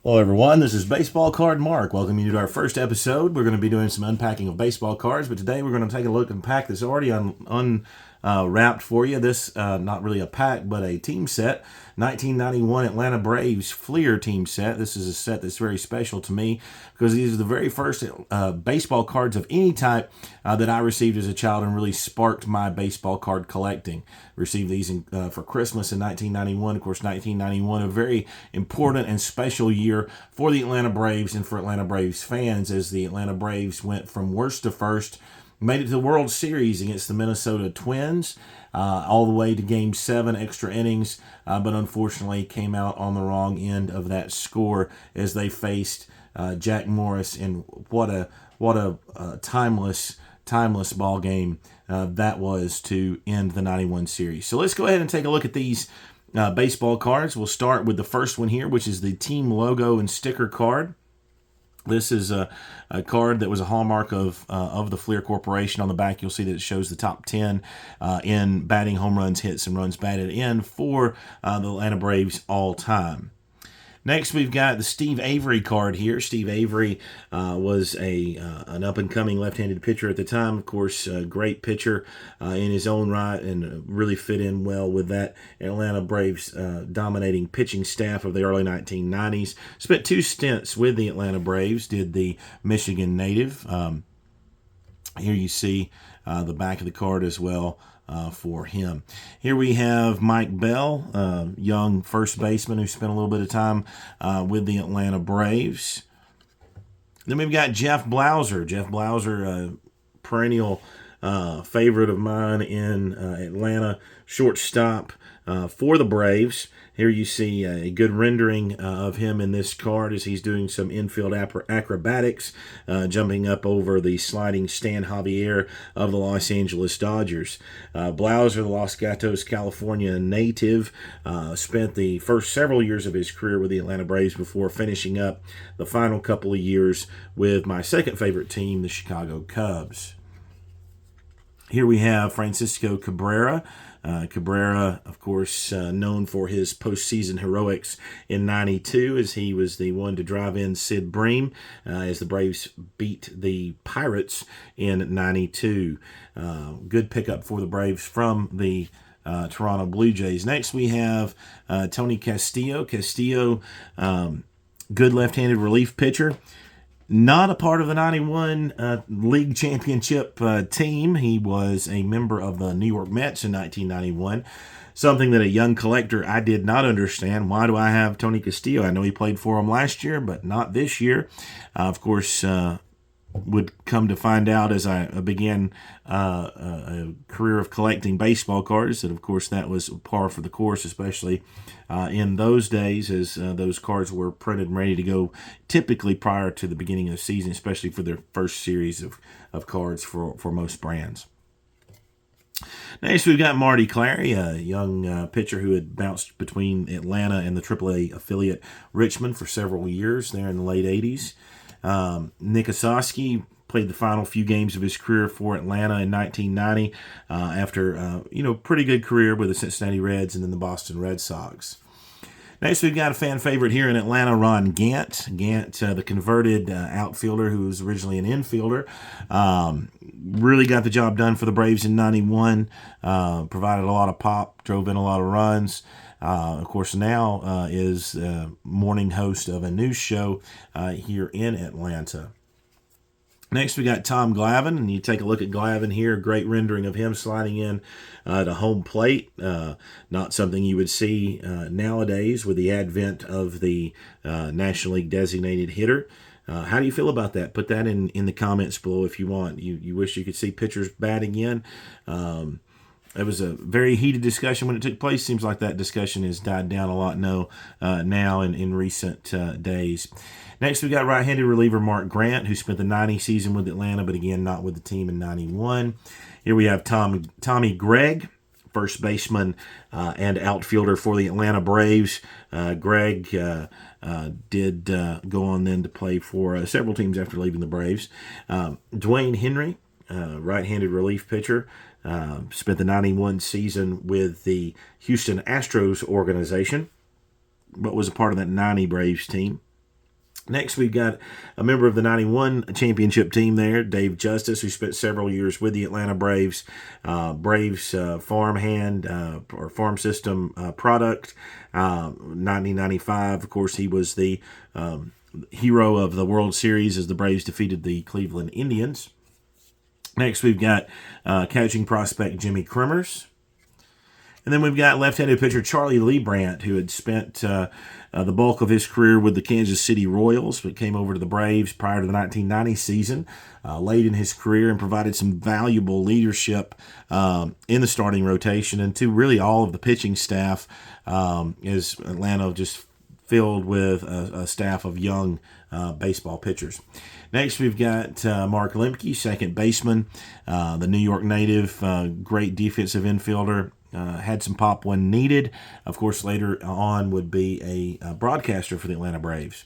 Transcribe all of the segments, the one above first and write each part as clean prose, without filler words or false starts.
Hello, everyone. This is Baseball Card Mark. Welcome you to our first episode. We're going to be doing some unpacking of baseball cards, but today we're going to take a look and pack this already unwrapped for you. This, not really a pack, but a team set. 1991 Atlanta Braves Fleer team set. This is a set that's very special to me because these are the very first baseball cards of any type that I received as a child and really sparked my baseball card collecting. Received these for Christmas in 1991. Of course, 1991, a very important and special year for the Atlanta Braves and for Atlanta Braves fans as the Atlanta Braves went from worst to first, made it to the World Series against the Minnesota Twins, all the way to Game 7, extra innings, but unfortunately came out on the wrong end of that score as they faced Jack Morris in what a timeless ball game that was to end the 91 series. So let's go ahead and take a look at these baseball cards. We'll start with the first one here, which is the team logo and sticker card. This is a card that was a hallmark of the Fleer Corporation. On the back, you'll see that it shows the top 10 in batting, home runs, hits, and runs batted in for the Atlanta Braves all time. Next, we've got the Steve Avery card here. Steve Avery was an up-and-coming left-handed pitcher at the time. Of course, a great pitcher in his own right and really fit in well with that Atlanta Braves dominating pitching staff of the early 1990s. Spent 2 stints with the Atlanta Braves, did the Michigan native. Here you see the back of the card as well. For him. Here we have Mike Bell, young first baseman who spent a little bit of time with the Atlanta Braves. Then we've got Jeff Blauser. Jeff Blauser, a perennial favorite of mine in Atlanta, shortstop for the Braves. Here you see a good rendering of him in this card as he's doing some infield acrobatics, jumping up over the sliding Stan Javier of the Los Angeles Dodgers. Blauser, the Los Gatos, California native, spent the first several years of his career with the Atlanta Braves before finishing up the final couple of years with my second favorite team, the Chicago Cubs. Here we have Francisco Cabrera. Cabrera, of course, known for his postseason heroics in '92 as he was the one to drive in Sid Bream as the Braves beat the Pirates in '92. Good pickup for the Braves from the Toronto Blue Jays. Next, we have Tony Castillo. Castillo, good left-handed relief pitcher. Not a part of the 91 league championship team. He was a member of the New York Mets in 1991. Something that a young collector I did not understand. Why do I have Tony Castillo? I know he played for him last year, but not this year. Of course, would come to find out as I began a career of collecting baseball cards that, of course, that was par for the course, especially in those days as those cards were printed and ready to go typically prior to the beginning of the season, especially for their first series of cards for most brands. Next, we've got Marty Clary, a young pitcher who had bounced between Atlanta and the AAA affiliate Richmond for several years there in the late 80s. Nick Osowski played the final few games of his career for Atlanta in 1990 after, pretty good career with the Cincinnati Reds and then the Boston Red Sox. Next, we've got a fan favorite here in Atlanta, Ron Gant. Gant, the converted outfielder who was originally an infielder. Really got the job done for the Braves in 91. Provided a lot of pop, drove in a lot of runs. Of course, now is morning host of a news show here in Atlanta. Next, we got Tom Glavine, and you take a look at Glavine here. Great rendering of him sliding in to home plate. Not something you would see nowadays with the advent of the National League designated hitter. How do you feel about that? Put that in the comments below if you want. You wish you could see pitchers batting in. It was a very heated discussion when it took place. Seems like that discussion has died down a lot now in recent days. Next, we got right-handed reliever Mark Grant, who spent the '90 season with Atlanta, but again, not with the team in '91. Here we have Tommy Gregg, first baseman and outfielder for the Atlanta Braves. Gregg did go on then to play for several teams after leaving the Braves. Dwayne Henry, right-handed relief pitcher, spent the '91 season with the Houston Astros organization, but was a part of that '90 Braves team. Next, we've got a member of the 91 championship team there, Dave Justice, who spent several years with the Atlanta Braves. Braves farmhand or farm system product. 1995, of course, he was the hero of the World Series as the Braves defeated the Cleveland Indians. Next, we've got catching prospect Jimmy Crimmers. And then we've got left-handed pitcher Charlie Leibrandt, who had spent the bulk of his career with the Kansas City Royals, but came over to the Braves prior to the 1990 season, late in his career, and provided some valuable leadership in the starting rotation and to really all of the pitching staff, as Atlanta just filled with a staff of young baseball pitchers. Next, we've got Mark Lemke, second baseman, the New York native, great defensive infielder. Had some pop when needed. Of course, later on would be a broadcaster for the Atlanta Braves.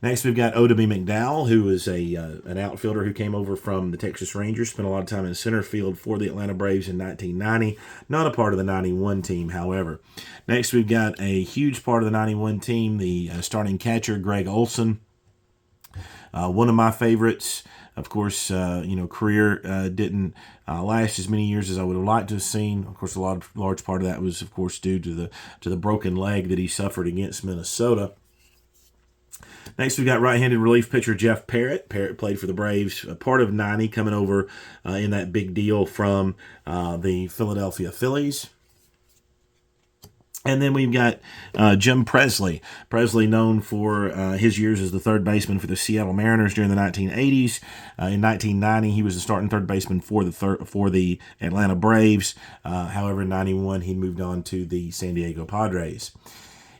Next, we've got Odeby McDowell, who is an outfielder who came over from the Texas Rangers, spent a lot of time in center field for the Atlanta Braves in 1990. Not a part of the 91 team, however. Next, we've got a huge part of the 91 team, the starting catcher, Greg Olson. One of my favorites. Of course, career didn't last as many years as I would have liked to have seen. Of course, large part of that was, of course, due to the broken leg that he suffered against Minnesota. Next, we've got right-handed relief pitcher Jeff Parrott. Parrott played for the Braves, part of 90, coming over in that big deal from the Philadelphia Phillies. And then we've got Jim Presley. Presley, known for his years as the third baseman for the Seattle Mariners during the 1980s. In 1990, he was the starting third baseman for the Atlanta Braves. However, in 91, he moved on to the San Diego Padres.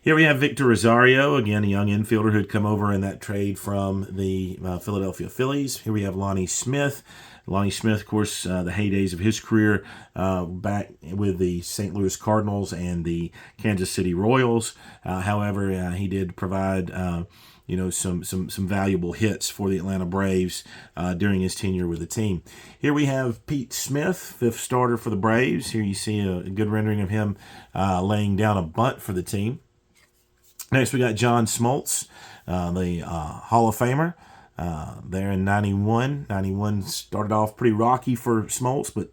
Here we have Victor Rosario, again, a young infielder who had come over in that trade from the Philadelphia Phillies. Here we have Lonnie Smith. Lonnie Smith, of course, the heydays of his career back with the St. Louis Cardinals and the Kansas City Royals. However, he did provide some valuable hits for the Atlanta Braves during his tenure with the team. Here we have Pete Smith, fifth starter for the Braves. Here you see a good rendering of him laying down a bunt for the team. Next, we got John Smoltz, the Hall of Famer. There in 91. 91 started off pretty rocky for Smoltz, but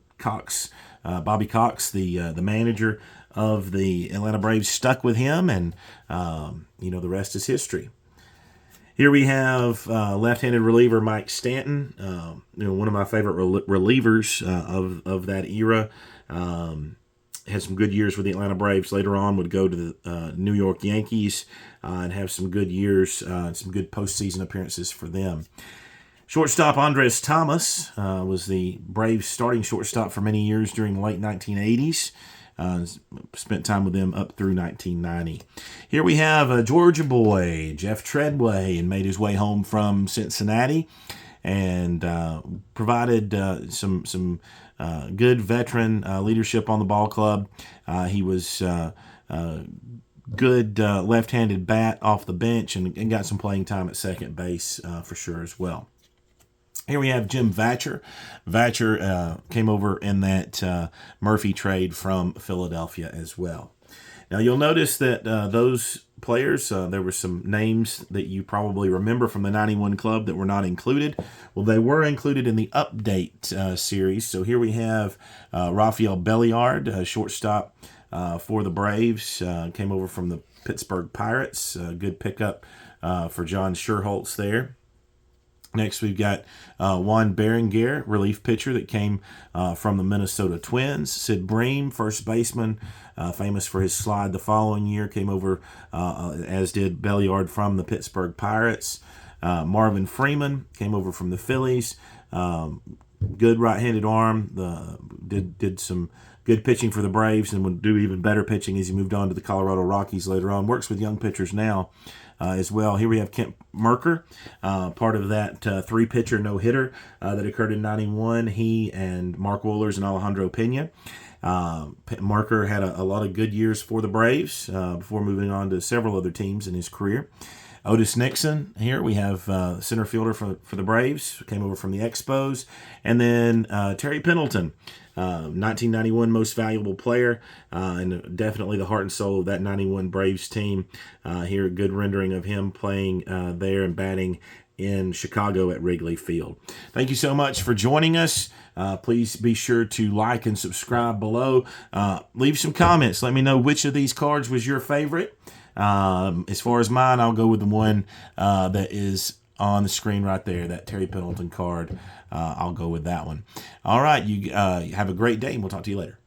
Bobby Cox, the manager of the Atlanta Braves, stuck with him, and the rest is history. Here we have left-handed reliever Mike Stanton, one of my favorite relievers of that era. Had some good years with the Atlanta Braves. Later on would go to the New York Yankees and have some good years, some good postseason appearances for them. Shortstop Andres Thomas was the Braves starting shortstop for many years during the late 1980s. Spent time with them up through 1990. Here we have a Georgia boy, Jeff Treadway, and made his way home from Cincinnati and provided some good veteran leadership on the ball club. He was good left-handed bat off the bench and got some playing time at second base for sure as well. Here we have Jim Vatcher. Vatcher came over in that Murphy trade from Philadelphia as well. Now you'll notice that those players, there were some names that you probably remember from the 91 club that were not included. Well, they were included in the update series. So here we have Rafael Belliard, shortstop for the Braves, came over from the Pittsburgh Pirates. Good pickup for John Sherholtz there. Next, we've got Juan Berenguer, relief pitcher that came from the Minnesota Twins. Sid Bream, first baseman, famous for his slide the following year, came over, as did Belliard, from the Pittsburgh Pirates. Marvin Freeman came over from the Phillies. Good right-handed arm. Did some good pitching for the Braves and would do even better pitching as he moved on to the Colorado Rockies later on. Works with young pitchers now as well. Here we have Kent Merker, part of that three-pitcher no-hitter that occurred in 91. He and Mark Wohlers and Alejandro Pena. Merker had a lot of good years for the Braves before moving on to several other teams in his career. Otis Nixon here. We have center fielder for the Braves, came over from the Expos. And then Terry Pendleton, 1991 most valuable player, and definitely the heart and soul of that 91 Braves team. Here, a good rendering of him playing there and batting in Chicago at Wrigley Field. Thank you so much for joining us. Please be sure to like and subscribe below. Leave some comments. Let me know which of these cards was your favorite. As far as mine, I'll go with the one that is on the screen right there, that Terry Pendleton card. I'll go with that one. All right, you have a great day, and we'll talk to you later.